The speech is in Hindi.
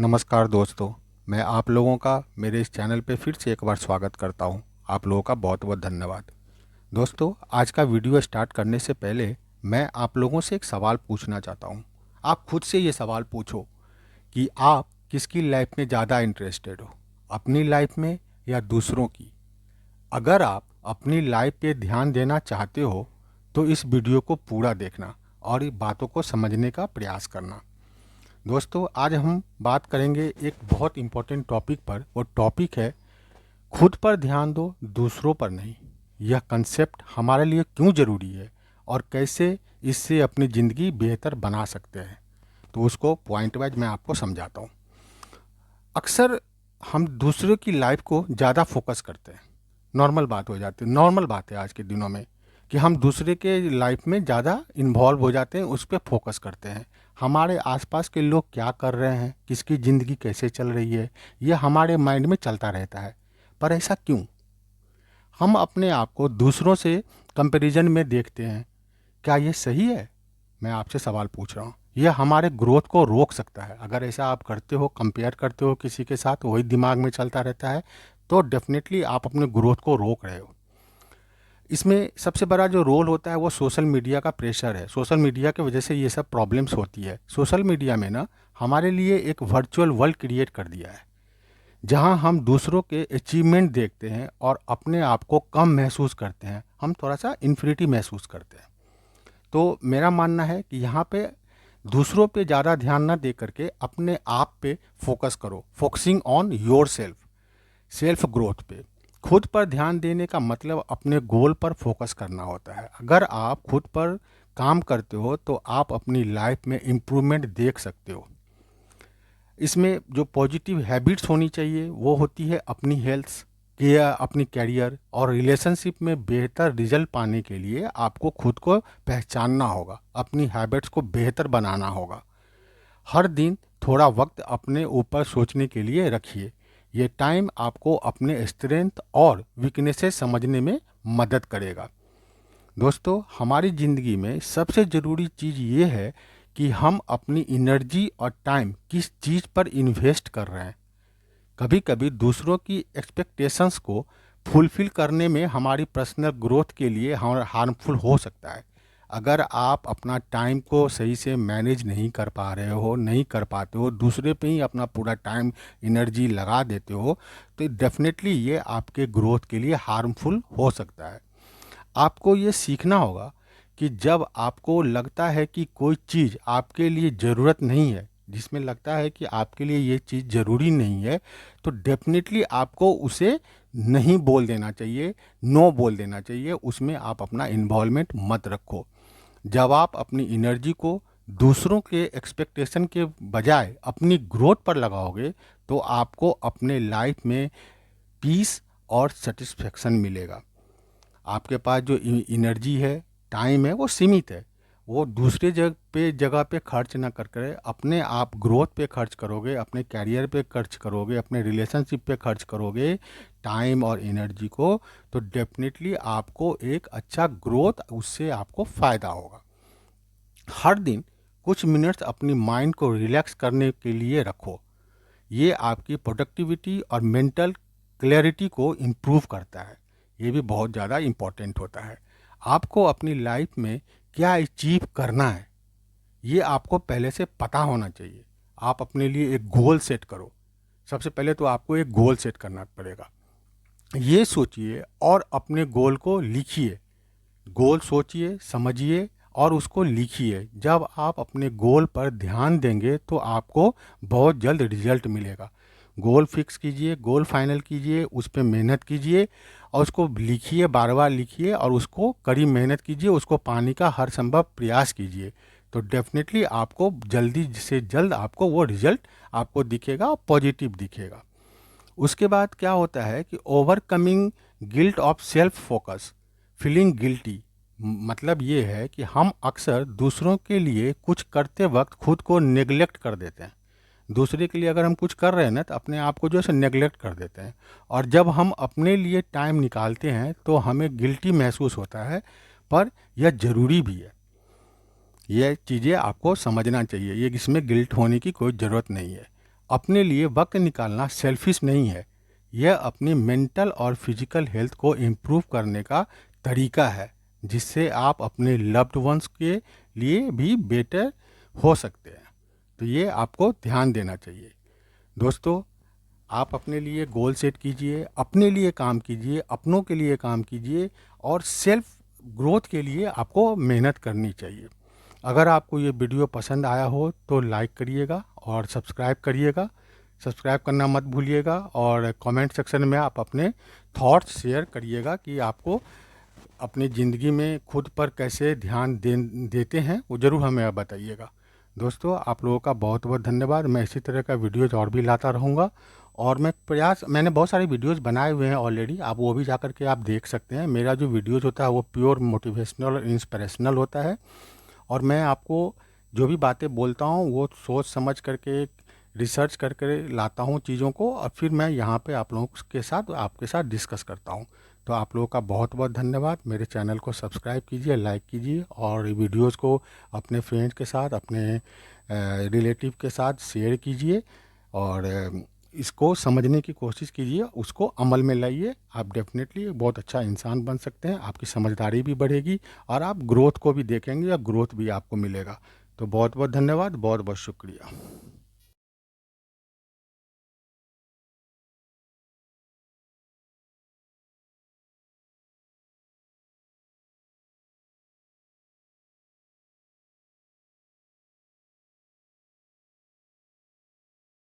नमस्कार दोस्तों, मैं आप लोगों का मेरे इस चैनल पे फिर से एक बार स्वागत करता हूँ। आप लोगों का बहुत बहुत धन्यवाद। दोस्तों, आज का वीडियो स्टार्ट करने से पहले मैं आप लोगों से एक सवाल पूछना चाहता हूँ। आप खुद से ये सवाल पूछो कि आप किसकी लाइफ में ज़्यादा इंटरेस्टेड हो, अपनी लाइफ में या दूसरों की। अगर आप अपनी लाइफ पे ध्यान देना चाहते हो तो इस वीडियो को पूरा देखना और इन बातों को समझने का प्रयास करना। दोस्तों, आज हम बात करेंगे एक बहुत इम्पोर्टेंट टॉपिक पर। वो टॉपिक है खुद पर ध्यान दो, दूसरों पर नहीं। यह कंसेप्ट हमारे लिए क्यों ज़रूरी है और कैसे इससे अपनी ज़िंदगी बेहतर बना सकते हैं, तो उसको पॉइंट वाइज मैं आपको समझाता हूँ। अक्सर हम दूसरों की लाइफ को ज़्यादा फोकस करते हैं। नॉर्मल बात हो जाती है, नॉर्मल बात है आज के दिनों में कि हम दूसरे के लाइफ में ज़्यादा इन्वॉल्व हो जाते हैं, उस पर फोकस करते हैं। हमारे आसपास के लोग क्या कर रहे हैं, किसकी ज़िंदगी कैसे चल रही है, यह हमारे माइंड में चलता रहता है। पर ऐसा क्यों? हम अपने आप को दूसरों से कंपैरिजन में देखते हैं। क्या ये सही है? मैं आपसे सवाल पूछ रहा हूँ। यह हमारे ग्रोथ को रोक सकता है। अगर ऐसा आप करते हो, कंपेयर करते हो किसी के साथ, वही दिमाग में चलता रहता है, तो डेफिनेटली आप अपने ग्रोथ को रोक रहे हो। इसमें सबसे बड़ा जो रोल होता है वो सोशल मीडिया का प्रेशर है। सोशल मीडिया की वजह से ये सब प्रॉब्लम्स होती है। सोशल मीडिया में ना हमारे लिए एक वर्चुअल वर्ल्ड क्रिएट कर दिया है, जहां हम दूसरों के अचीवमेंट देखते हैं और अपने आप को कम महसूस करते हैं। हम थोड़ा सा इन्फिनिटी महसूस करते हैं। तो मेरा मानना है कि यहाँ पे दूसरों पे ज़्यादा ध्यान ना दे करके अपने आप पे फोकस करो। Focusing on your self, self growth पे। खुद पर ध्यान देने का मतलब अपने गोल पर फोकस करना होता है। अगर आप खुद पर काम करते हो तो आप अपनी लाइफ में इम्प्रूवमेंट देख सकते हो। इसमें जो पॉजिटिव हैबिट्स होनी चाहिए वो होती है अपनी हेल्थ केयर, अपनी कैरियर और रिलेशनशिप में बेहतर रिजल्ट पाने के लिए आपको खुद को पहचानना होगा, अपनी हैबिट्स को बेहतर बनाना होगा। हर दिन थोड़ा वक्त अपने ऊपर सोचने के लिए रखिए। ये टाइम आपको अपने स्ट्रेंथ और वीकनेसेस समझने में मदद करेगा। दोस्तों, हमारी ज़िंदगी में सबसे ज़रूरी चीज़ ये है कि हम अपनी एनर्जी और टाइम किस चीज़ पर इन्वेस्ट कर रहे हैं। कभी कभी दूसरों की एक्सपेक्टेशंस को फुलफिल करने में हमारी पर्सनल ग्रोथ के लिए हार्मफुल हो सकता है। अगर आप अपना टाइम को सही से मैनेज नहीं कर पा रहे हो, नहीं कर पाते हो, दूसरे पे ही अपना पूरा टाइम एनर्जी लगा देते हो, तो डेफिनेटली ये आपके ग्रोथ के लिए हार्मफुल हो सकता है। आपको ये सीखना होगा कि जब आपको लगता है कि कोई चीज़ आपके लिए ज़रूरत नहीं है, जिसमें लगता है कि आपके लिए ये चीज़ ज़रूरी नहीं है, तो डेफिनेटली आपको उसे नहीं बोल देना चाहिए, नो बोल देना चाहिए। उसमें आप अपना इन्वॉल्वमेंट मत रखो। जब आप अपनी एनर्जी को दूसरों के एक्सपेक्टेशन के बजाय अपनी ग्रोथ पर लगाओगे, तो आपको अपने लाइफ में पीस और सेटिस्फेक्शन मिलेगा। आपके पास जो एनर्जी है, टाइम है, वो सीमित है। वो दूसरे जगह पे खर्च ना कर कर अपने आप ग्रोथ पे खर्च करोगे, अपने कैरियर पे खर्च करोगे, अपने रिलेशनशिप पे खर्च करोगे टाइम और एनर्जी को, तो डेफिनेटली आपको एक अच्छा ग्रोथ, उससे आपको फ़ायदा होगा। हर दिन कुछ मिनट्स अपनी माइंड को रिलैक्स करने के लिए रखो। ये आपकी प्रोडक्टिविटी और मेंटल क्लैरिटी को इम्प्रूव करता है। ये भी बहुत ज़्यादा इम्पोर्टेंट होता है। आपको अपनी लाइफ में क्या अचीव करना है, ये आपको पहले से पता होना चाहिए। आप अपने लिए एक गोल सेट करो। सबसे पहले तो आपको एक गोल सेट करना पड़ेगा। ये सोचिए और अपने गोल को लिखिए। गोल सोचिए, समझिए और उसको लिखिए। जब आप अपने गोल पर ध्यान देंगे तो आपको बहुत जल्द रिजल्ट मिलेगा। गोल फिक्स कीजिए, गोल फाइनल कीजिए, उस पर मेहनत कीजिए और उसको लिखिए, बार बार लिखिए और उसको कड़ी मेहनत कीजिए, उसको पाने का हर संभव प्रयास कीजिए। तो डेफिनेटली आपको जल्दी से जल्द आपको वो रिजल्ट आपको दिखेगा और पॉजिटिव दिखेगा। उसके बाद क्या होता है कि overcoming guilt of self focus, feeling guilty. मतलब ये है कि हम अक्सर दूसरों के लिए कुछ करते वक्त खुद को नेग्लेक्ट कर देते हैं। दूसरे के लिए अगर हम कुछ कर रहे हैं ना, तो अपने आप को जो है नेग्लेक्ट कर देते हैं। और जब हम अपने लिए टाइम निकालते हैं तो हमें गिल्टी महसूस होता है, पर यह ज़रूरी भी है। ये चीज़ें आपको समझना चाहिए, ये इसमें गिल्ट होने की कोई ज़रूरत नहीं है। अपने लिए वक्त निकालना सेल्फिश नहीं है, यह अपनी मेंटल और फिजिकल हेल्थ को इम्प्रूव करने का तरीका है, जिससे आप अपने लव्ड वंस के लिए भी बेटर हो सकते हैं। तो ये आपको ध्यान देना चाहिए। दोस्तों, आप अपने लिए गोल सेट कीजिए, अपने लिए काम कीजिए, अपनों के लिए काम कीजिए और सेल्फ ग्रोथ के लिए आपको मेहनत करनी चाहिए। अगर आपको ये वीडियो पसंद आया हो तो लाइक करिएगा और सब्सक्राइब करिएगा। सब्सक्राइब करना मत भूलिएगा और कमेंट सेक्शन में आप अपने थॉट्स शेयर करिएगा कि आपको अपनी ज़िंदगी में खुद पर कैसे ध्यान देते हैं, वो ज़रूर हमें बताइएगा। दोस्तों, आप लोगों का बहुत बहुत धन्यवाद। मैं इसी तरह का वीडियोज़ और भी लाता रहूँगा और मैंने बहुत सारे वीडियोज़ बनाए हुए हैं ऑलरेडी, आप वो भी जा कर के आप देख सकते हैं। मेरा जो वीडियोज़ होता है वो प्योर मोटिवेशनल और इंस्पिरेशनल होता है और मैं आपको जो भी बातें बोलता हूँ वो सोच समझ करके रिसर्च करके लाता हूँ चीज़ों को और फिर मैं यहाँ पे आप लोगों के साथ आपके साथ डिस्कस करता हूँ। तो आप लोगों का बहुत बहुत धन्यवाद। मेरे चैनल को सब्सक्राइब कीजिए, लाइक कीजिए और वीडियोस को अपने फ्रेंड्स के साथ, अपने रिलेटिव के साथ शेयर कीजिए और इसको समझने की कोशिश कीजिए, उसको अमल में लाइए। आप डेफिनेटली एक बहुत अच्छा इंसान बन सकते हैं, आपकी समझदारी भी बढ़ेगी और आप ग्रोथ को भी देखेंगे या ग्रोथ भी आपको मिलेगा। तो बहुत बहुत धन्यवाद, बहुत बहुत शुक्रिया।